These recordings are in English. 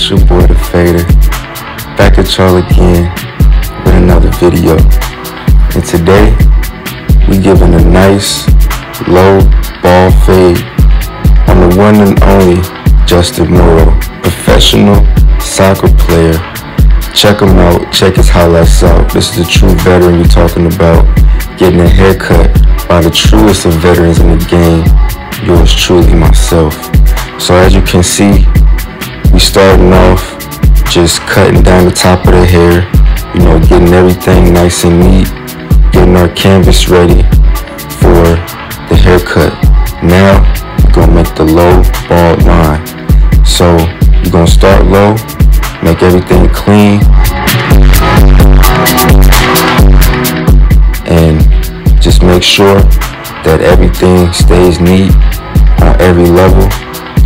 It's your boy, The Fader, back at y'all again with another video. And today, we giving a nice, low ball fade on the one and only Justin Morrow, professional soccer player. Check him out, check his highlights out. This is a true veteran we're talking about, getting a haircut by the truest of veterans in the game, yours truly, myself. So as you can see, we starting off just cutting down the top of the hair, you know, getting everything nice and neat, getting our canvas ready for the haircut. Now, we're gonna make the low bald line. So, you're gonna start low, make everything clean, and just make sure that everything stays neat on every level,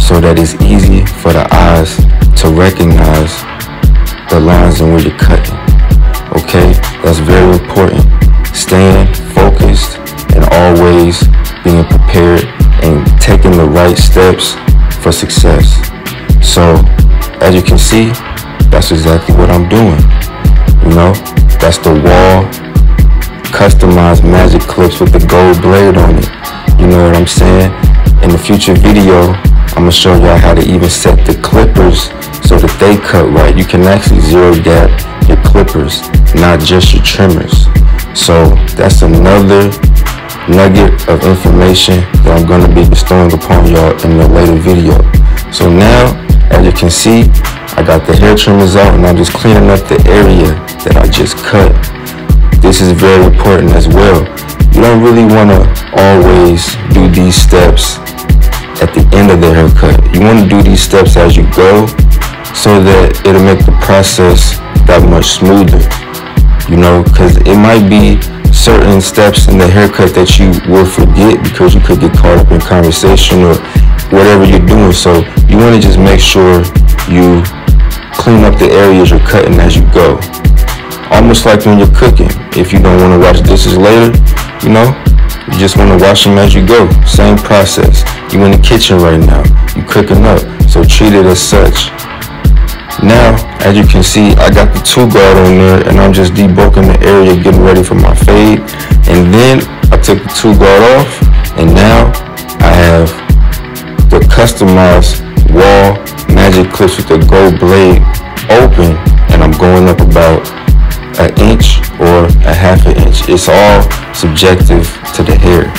so that it's easy for the eyes to recognize the lines and where you're cutting. Okay, that's very important. Staying focused and always being prepared and taking the right steps for success. So, as you can see, that's exactly what I'm doing. You know, that's the wall customized magic clips with the gold blade on it. You know what I'm saying? In the future video, I'm gonna show y'all how to even set the clippers so that they cut right. You can actually zero gap your clippers, not just your trimmers. So that's another nugget of information that I'm gonna be bestowing upon y'all in a later video. So now, as you can see, I got the hair trimmers out and I'm just cleaning up the area that I just cut. This is very important as well. You don't really wanna always do these steps at the end of the haircut. You want to do these steps as you go so that it'll make the process that much smoother, you know, because it might be certain steps in the haircut that you will forget because you could get caught up in conversation or whatever you're doing. So you want to just make sure you clean up the areas you're cutting as you go. Almost like when you're cooking. If you don't want to wash dishes later, you know, you just want to wash them as you go. Same process. You in the kitchen right now. You cooking up. So treat it as such. Now, as you can see, I got the 2-guard on there and I'm just debulking the area, getting ready for my fade. And then I took the 2-guard off and now I have the customized wall magic clips with the gold blade open and I'm going up about an inch or a half an inch. It's all subjective to the hair.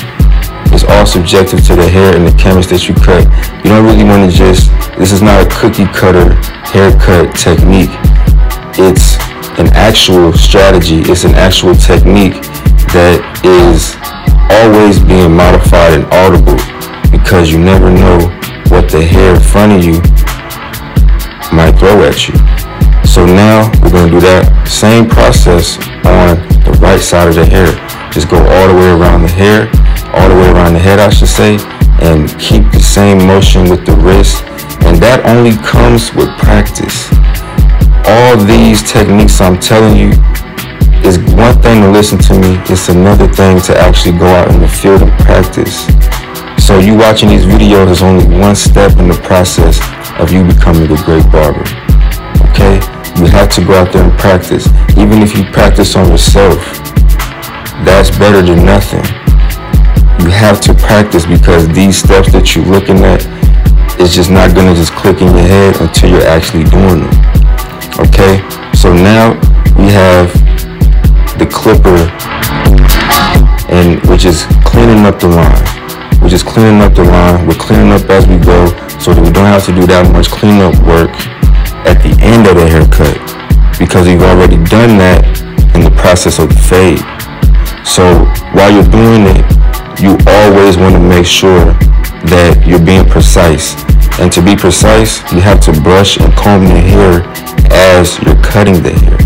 It's all subjective to the hair and the canvas that you cut. You don't really want to this is not a cookie cutter haircut technique. It's an actual strategy. It's an actual technique that is always being modified and audible because you never know what the hair in front of you might throw at you. So now we're going to do that same process on the right side of the hair. Just go all the way around the hair, all the way around the head, I should say, and keep the same motion with the wrist. And that only comes with practice. All these techniques I'm telling you is one thing to listen to me. It's another thing to actually go out in the field and practice. So you watching these videos is only one step in the process of you becoming a great barber. Okay? You have to go out there and practice. Even if you practice on yourself, that's better than nothing. You have to practice because these steps that you're looking at is just not gonna just click in your head until you're actually doing them. Okay? So now we have the clipper and we're just cleaning up the line. We're just cleaning up the line. We're cleaning up as we go so that we don't have to do that much cleanup work at the end of the haircut because we've already done that in the process of the fade. So while you're doing it, you always want to make sure that you're being precise. And to be precise, you have to brush and comb your hair as you're cutting the hair.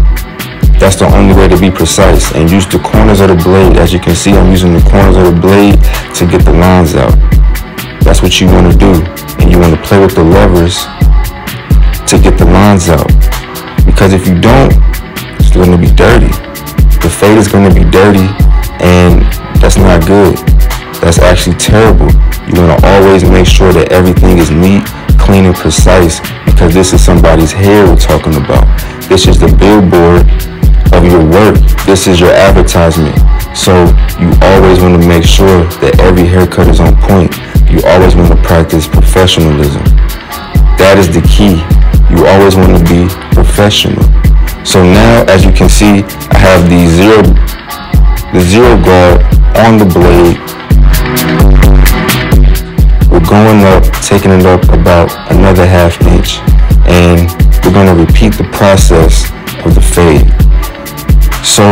That's the only way to be precise. And use the corners of the blade. As you can see, I'm using the corners of the blade to get the lines out. That's what you want to do. And you want to play with the levers to get the lines out. Because if you don't, it's going to be dirty. The fade is going to be dirty and that's not good. That's actually terrible. You want to always make sure that everything is neat, clean and precise, because this is somebody's hair we're talking about. This is the billboard of your work. This is your advertisement. So you always want to make sure that every haircut is on point. You always want to practice professionalism. That is the key. You always want to be professional. So now, as you can see, I have the zero guard on the blade. We're going up, taking it up about another ½ inch, and we're going to repeat the process of the fade. So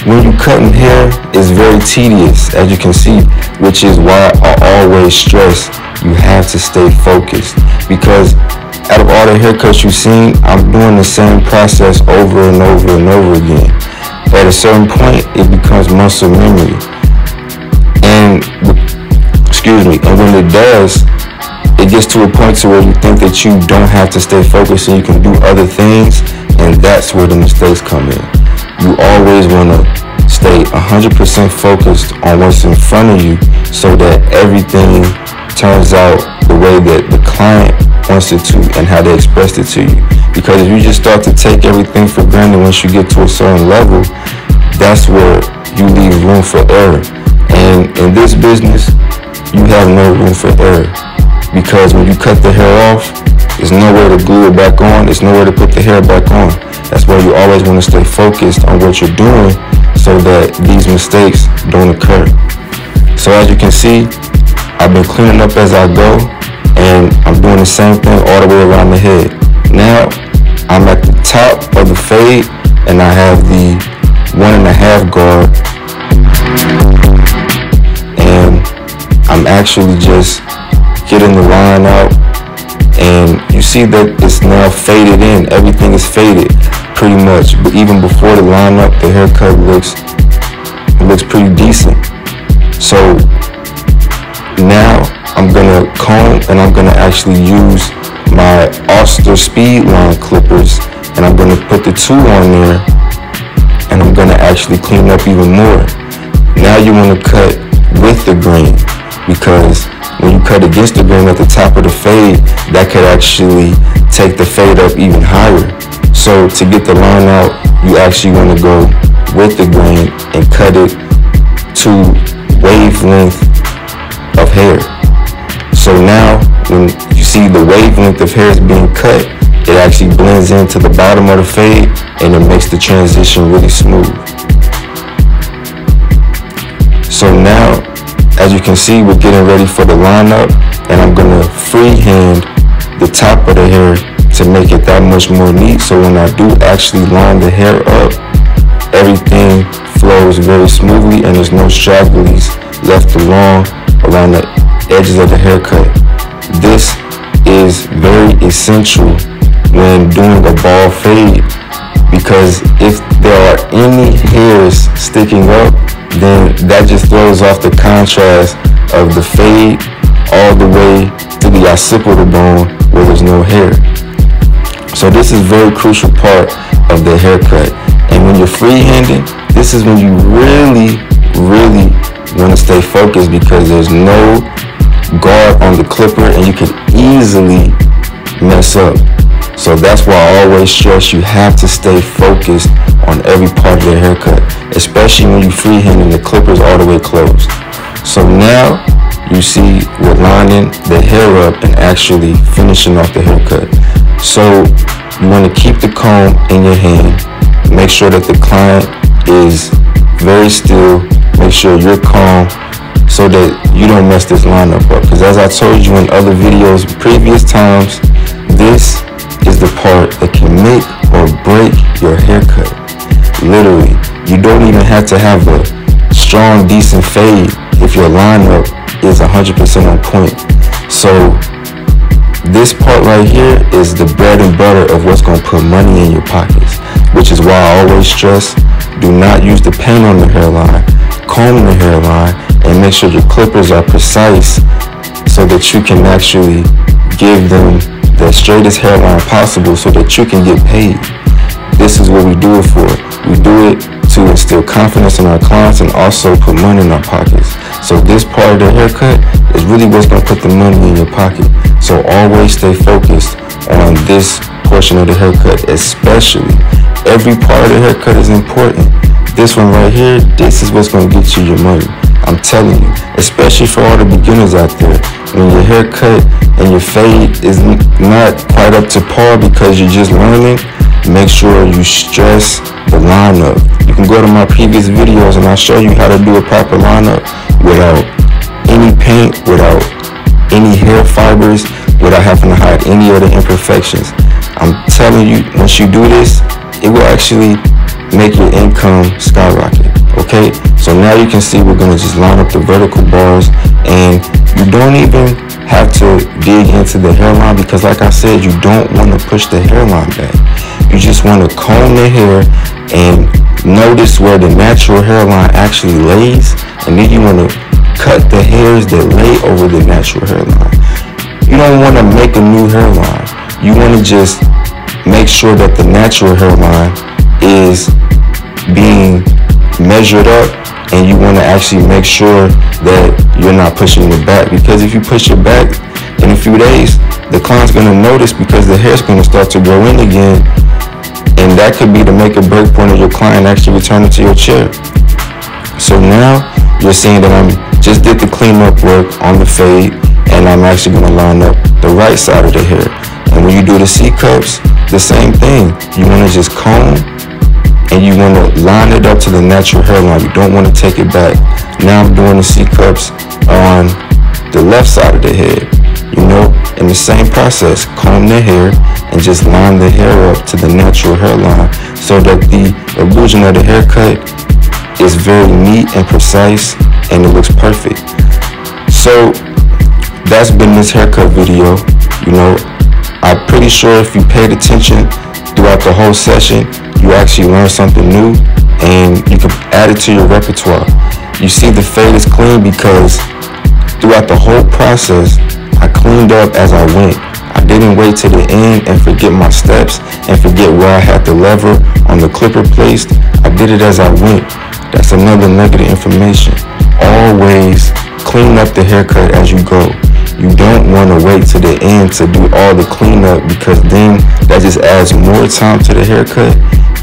when you're cutting hair, it's very tedious, as you can see, which is why I always stress you have to stay focused, because out of all the haircuts you've seen, I'm doing the same process over and over and over again. At a certain point, it becomes muscle memory. And when it does, it gets to a point to where you think that you don't have to stay focused and you can do other things, and that's where the mistakes come in. You always want to stay 100% focused on what's in front of you so that everything turns out the way that the client wants it to and how they expressed it to you. Because if you just start to take everything for granted once you get to a certain level, that's where you leave room for error. And in this business, you have no room for error, because when you cut the hair off, there's nowhere to glue it back on, there's nowhere to put the hair back on. That's why you always want to stay focused on what you're doing so that these mistakes don't occur. So as you can see, I've been cleaning up as I go, and I'm doing the same thing all the way around the head. Now I'm at the top of the fade, and I have the 1.5 guard, and I'm actually just getting the line out, and you see that it's now faded in. Everything is faded pretty much, but even before the lineup, the haircut looks pretty decent. So now I'm gonna comb, and I'm gonna actually use my Oster Speedline clippers, and I'm gonna put the 2 on there, and I'm gonna actually clean up even more. Now you want to cut with the grain, because when you cut against the grain at the top of the fade, that could actually take the fade up even higher. So to get the line out, you actually want to go with the grain and cut it to wavelength of hair. So now when you see the wavelength of hair is being cut, it actually blends into the bottom of the fade, and it makes the transition really smooth. So now, as you can see, we're getting ready for the lineup, and I'm gonna freehand the top of the hair to make it that much more neat. So when I do actually line the hair up, everything flows very smoothly, and there's no stragglies left along around the edges of the haircut. This is very essential when doing a ball fade, because if there are any hairs sticking up, then that just throws off the contrast of the fade all the way to the occipital bone where there's no hair. So this is a very crucial part of the haircut. And when you're freehanding, this is when you really want to stay focused, because there's no guard on the clipper and you can easily mess up. So that's why I always stress you have to stay focused on every part of the haircut, especially when you freehanding the clippers all the way closed. So now you see we're lining the hair up and actually finishing off the haircut. So you want to keep the comb in your hand. Make sure that the client is very still. Make sure you're calm so that you don't mess this lineup up. Because as I told you in other videos, previous times, this is the part that can make or break your haircut. Literally, you don't even have to have a strong, decent fade if your lineup is 100% on point. So this part right here is the bread and butter of what's going to put money in your pockets, which is why I always stress, do not use the paint on the hairline, comb the hairline, and make sure your clippers are precise so that you can actually give them the straightest hairline possible so that you can get paid. This is what we do it for. We do it to instill confidence in our clients and also put money in our pockets. So this part of the haircut is really what's going to put the money in your pocket. So always stay focused on this portion of the haircut, especially. Every part of the haircut is important. This one right here, this is what's going to get you your money. I'm telling you, especially for all the beginners out there. When your haircut and your fade is not quite up to par because you're just learning, make sure you stress the lineup. You can go to my previous videos and I'll show you how to do a proper lineup without any paint, without any hair fibers, without having to hide any of the imperfections. I'm telling you, once you do this, it will actually make your income skyrocket. Okay, so now you can see we're gonna just line up the vertical bars, and you don't even have to dig into the hairline because, like I said, you don't want to push the hairline back. You just want to comb the hair and notice where the natural hairline actually lays, and then you want to cut the hairs that lay over the natural hairline. You don't want to make a new hairline. You want to just make sure that the natural hairline is being measured up, and you want to actually make sure that you're not pushing it back, because if you push it back in a few days, the client's going to notice because the hair's going to start to grow in again, and that could be the make or break point of your client actually returning to your chair. So now you're seeing that I'm just did the cleanup work on the fade, and I'm actually going to line up the right side of the hair. And when you do the C-cups, the same thing. You want to just comb and you want to line it up to the natural hairline. You don't want to take it back. Now I'm doing the C-cups on the left side of the head. You know, in the same process, comb the hair and just line the hair up to the natural hairline so that the illusion of the haircut is very neat and precise and it looks perfect. So that's been this haircut video. You know, I'm pretty sure if you paid attention throughout the whole session, you actually learned something new and you can add it to your repertoire. You see the fade is clean because throughout the whole process, I cleaned up as I went. I didn't wait to the end and forget my steps and forget where I had the lever on the clipper placed. I did it as I went. That's another nugget of information. Always clean up the haircut as you go. You don't want to wait to the end to do all the cleanup, because then that just adds more time to the haircut.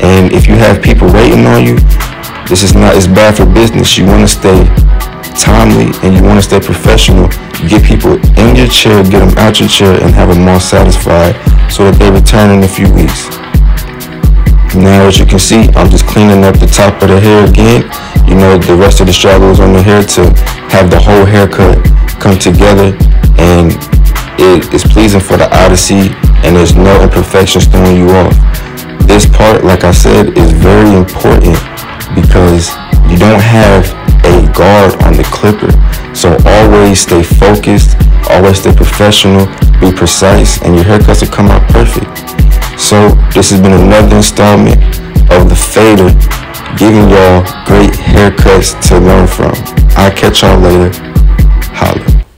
And if you have people waiting on you, this is not, it's bad for business. You want to stay timely and you want to stay professional. Get people in your chair, get them out your chair, and have them all satisfied so that they return in a few weeks. Now, as you can see, I'm just cleaning up the top of the hair again. You know, the rest of the straggles on the hair to have the whole haircut come together, and it is pleasing for the eye to see, and there's no imperfections throwing you off. This part, like I said, is very important because you don't have a guard on the clipper. So always stay focused, always stay professional, be precise, and your haircuts will come out perfect. So this has been another installment of The Fader, giving y'all great haircuts to learn from. I'll catch y'all later.